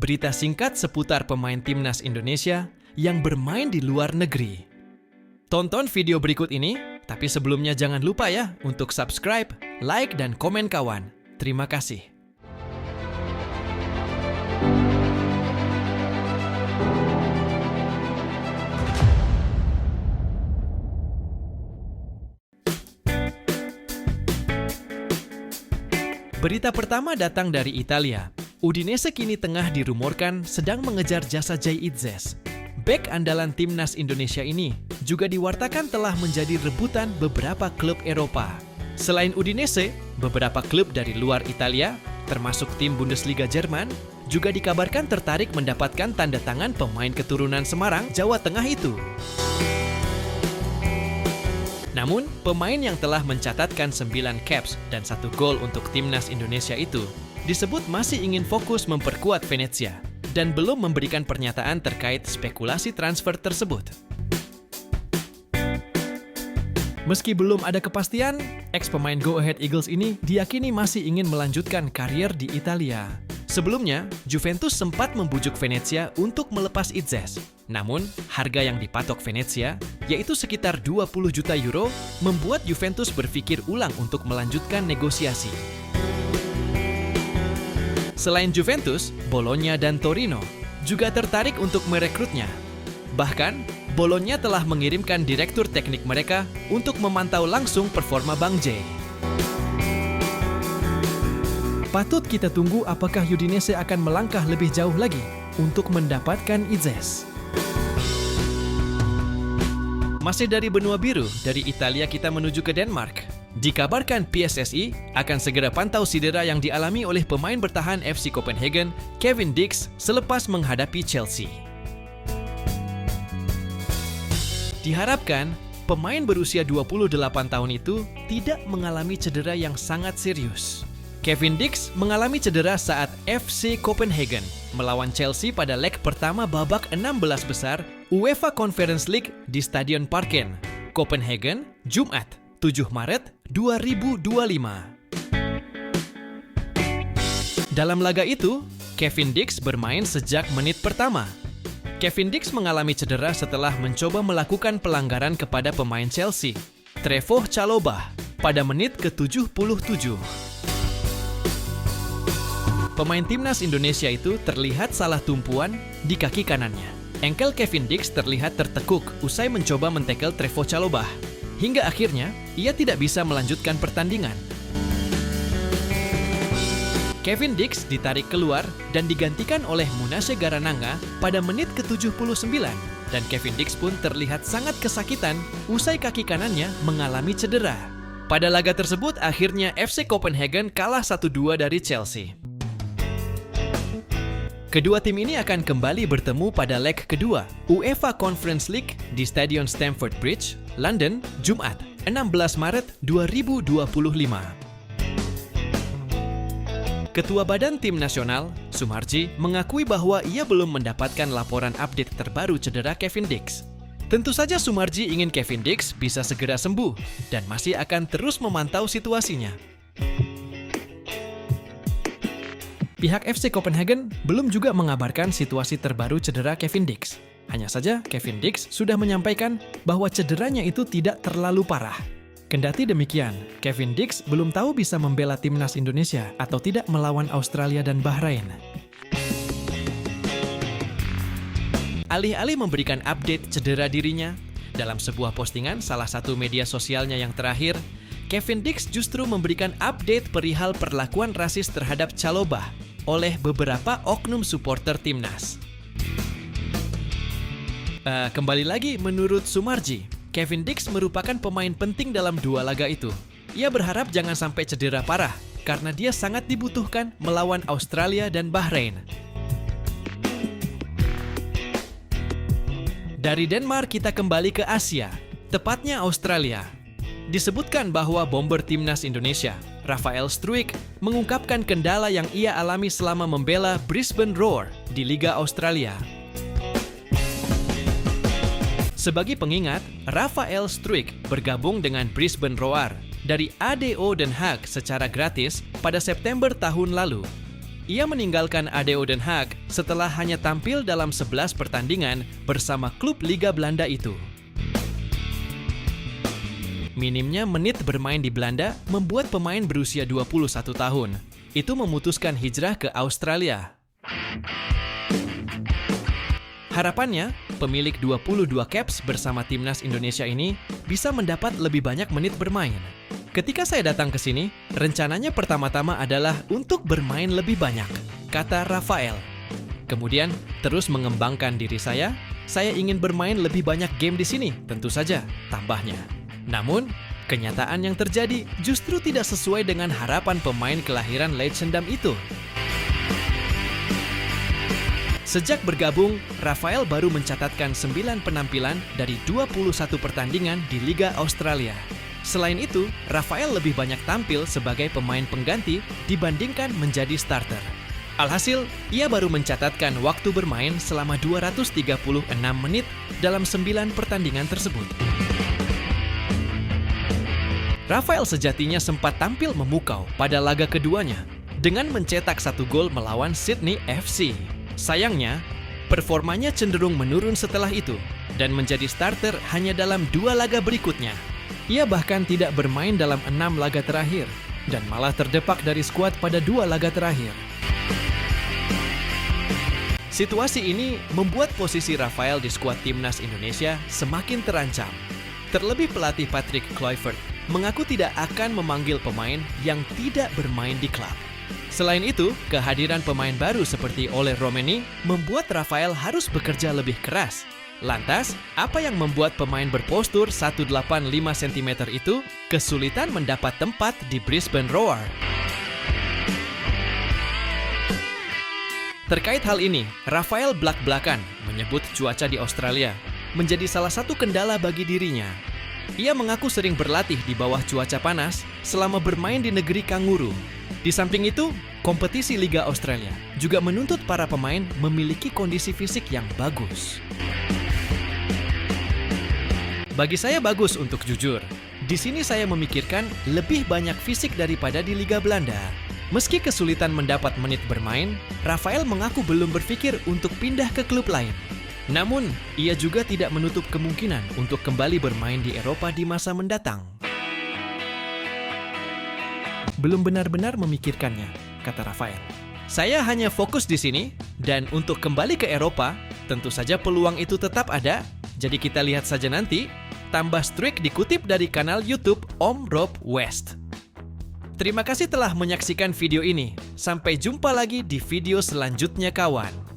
berita singkat seputar pemain timnas Indonesia yang bermain di luar negeri. Tonton video berikut ini, tapi sebelumnya jangan lupa ya untuk subscribe, like, dan komen kawan. Terima kasih. Berita pertama datang dari Italia. Udinese kini tengah dirumorkan sedang mengejar jasa Jay Itzes. Bek andalan timnas Indonesia ini juga diwartakan telah menjadi rebutan beberapa klub Eropa. Selain Udinese, beberapa klub dari luar Italia, termasuk tim Bundesliga Jerman, juga dikabarkan tertarik mendapatkan tanda tangan pemain keturunan Semarang, Jawa Tengah itu. Namun, pemain yang telah mencatatkan 9 caps dan 1 gol untuk timnas Indonesia itu disebut masih ingin fokus memperkuat Venezia dan belum memberikan pernyataan terkait spekulasi transfer tersebut. Meski belum ada kepastian, ex-pemain Go Ahead Eagles ini diyakini masih ingin melanjutkan karier di Italia. Sebelumnya, Juventus sempat membujuk Venezia untuk melepas Itzes. Namun, harga yang dipatok Venezia, yaitu sekitar 20 juta euro, membuat Juventus berpikir ulang untuk melanjutkan negosiasi. Selain Juventus, Bologna dan Torino juga tertarik untuk merekrutnya. Bahkan, Bologna telah mengirimkan direktur teknik mereka untuk memantau langsung performa Bang J. Patut kita tunggu apakah Udinese akan melangkah lebih jauh lagi untuk mendapatkan Itzes. Masih dari benua biru, dari Italia kita menuju ke Denmark. Dikabarkan PSSI akan segera pantau cedera yang dialami oleh pemain bertahan FC Copenhagen, Kevin Dix, selepas menghadapi Chelsea. Diharapkan, pemain berusia 28 tahun itu tidak mengalami cedera yang sangat serius. Kevin Dix mengalami cedera saat FC Copenhagen melawan Chelsea pada leg pertama babak 16 besar UEFA Conference League di Stadion Parken, Copenhagen, Jumat, 7 Maret 2025. Dalam laga itu, Kevin Dix bermain sejak menit pertama. Kevin Dix mengalami cedera setelah mencoba melakukan pelanggaran kepada pemain Chelsea, Trevoh Chalobah, pada menit ke-77. Pemain timnas Indonesia itu terlihat salah tumpuan di kaki kanannya. Engkel Kevin Dix terlihat tertekuk usai mencoba mentekel Trevoh Chalobah. Hingga akhirnya, ia tidak bisa melanjutkan pertandingan. Kevin Dix ditarik keluar dan digantikan oleh Munashe Garananga pada menit ke-79. Dan Kevin Dix pun terlihat sangat kesakitan usai kaki kanannya mengalami cedera. Pada laga tersebut, akhirnya FC Copenhagen kalah 1-2 dari Chelsea. Kedua tim ini akan kembali bertemu pada leg kedua UEFA Conference League di Stadion Stamford Bridge, London, Jumat, 16 Maret 2025. Ketua Badan Tim Nasional, Sumarji, mengakui bahwa ia belum mendapatkan laporan update terbaru cedera Kevin Dix. Tentu saja Sumarji ingin Kevin Dix bisa segera sembuh dan masih akan terus memantau situasinya. Pihak FC Copenhagen belum juga mengabarkan situasi terbaru cedera Kevin Dix. Hanya saja Kevin Dix sudah menyampaikan bahwa cederanya itu tidak terlalu parah. Kendati demikian, Kevin Dix belum tahu bisa membela timnas Indonesia atau tidak melawan Australia dan Bahrain. Alih-alih memberikan update cedera dirinya, dalam sebuah postingan salah satu media sosialnya yang terakhir, Kevin Dix justru memberikan update perihal perlakuan rasis terhadap Chalobah oleh beberapa oknum supporter timnas. Kembali lagi, menurut Sumarji, Kevin Dix merupakan pemain penting dalam 2 laga itu. Ia berharap jangan sampai cedera parah, karena dia sangat dibutuhkan melawan Australia dan Bahrain. Dari Denmark kita kembali ke Asia, tepatnya Australia. Disebutkan bahwa bomber timnas Indonesia, Rafael Struijk, mengungkapkan kendala yang ia alami selama membela Brisbane Roar di Liga Australia. Sebagai pengingat, Rafael Struijk bergabung dengan Brisbane Roar dari ADO Den Haag secara gratis pada September tahun lalu. ia meninggalkan ADO Den Haag setelah hanya tampil dalam 11 pertandingan bersama klub Liga Belanda itu. Minimnya menit bermain di Belanda membuat pemain berusia 21 tahun itu memutuskan hijrah ke Australia. Harapannya, pemilik 22 caps bersama timnas Indonesia ini bisa mendapat lebih banyak menit bermain. Ketika saya datang ke sini, rencananya pertama-tama adalah untuk bermain lebih banyak, kata Rafael. Kemudian, terus mengembangkan diri saya ingin bermain lebih banyak game di sini, tentu saja, tambahnya. Namun, kenyataan yang terjadi justru tidak sesuai dengan harapan pemain kelahiran Leidschendam itu. Sejak bergabung, Rafael baru mencatatkan 9 penampilan dari 21 pertandingan di Liga Australia. Selain itu, Rafael lebih banyak tampil sebagai pemain pengganti dibandingkan menjadi starter. Alhasil, ia baru mencatatkan waktu bermain selama 236 menit dalam 9 pertandingan tersebut. Rafael sejatinya sempat tampil memukau pada laga keduanya dengan mencetak 1 gol melawan Sydney FC. Sayangnya, performanya cenderung menurun setelah itu dan menjadi starter hanya dalam 2 laga berikutnya. Ia bahkan tidak bermain dalam 6 laga terakhir dan malah terdepak dari skuad pada 2 laga terakhir. Situasi ini membuat posisi Rafael di skuad timnas Indonesia semakin terancam. Terlebih pelatih Patrick Kluivert mengaku tidak akan memanggil pemain yang tidak bermain di klub. Selain itu, kehadiran pemain baru seperti Ole Romeni membuat Rafael harus bekerja lebih keras. Lantas, apa yang membuat pemain berpostur 185 cm itu kesulitan mendapat tempat di Brisbane Roar? Terkait hal ini, Rafael belak-belakan menyebut cuaca di Australia menjadi salah satu kendala bagi dirinya. Ia mengaku sering berlatih di bawah cuaca panas selama bermain di negeri kanguru. Di samping itu, kompetisi Liga Australia juga menuntut para pemain memiliki kondisi fisik yang bagus. Bagi saya bagus untuk jujur. Di sini saya memikirkan lebih banyak fisik daripada di Liga Belanda. Meski kesulitan mendapat menit bermain, Rafael mengaku belum berpikir untuk pindah ke klub lain. Namun, ia juga tidak menutup kemungkinan untuk kembali bermain di Eropa di masa mendatang. Belum benar-benar memikirkannya, kata Rafael. Saya hanya fokus di sini, dan untuk kembali ke Eropa, tentu saja peluang itu tetap ada, jadi kita lihat saja nanti, tambah Struijk dikutip dari kanal YouTube Om Rob West. Terima kasih telah menyaksikan video ini. Sampai jumpa lagi di video selanjutnya kawan.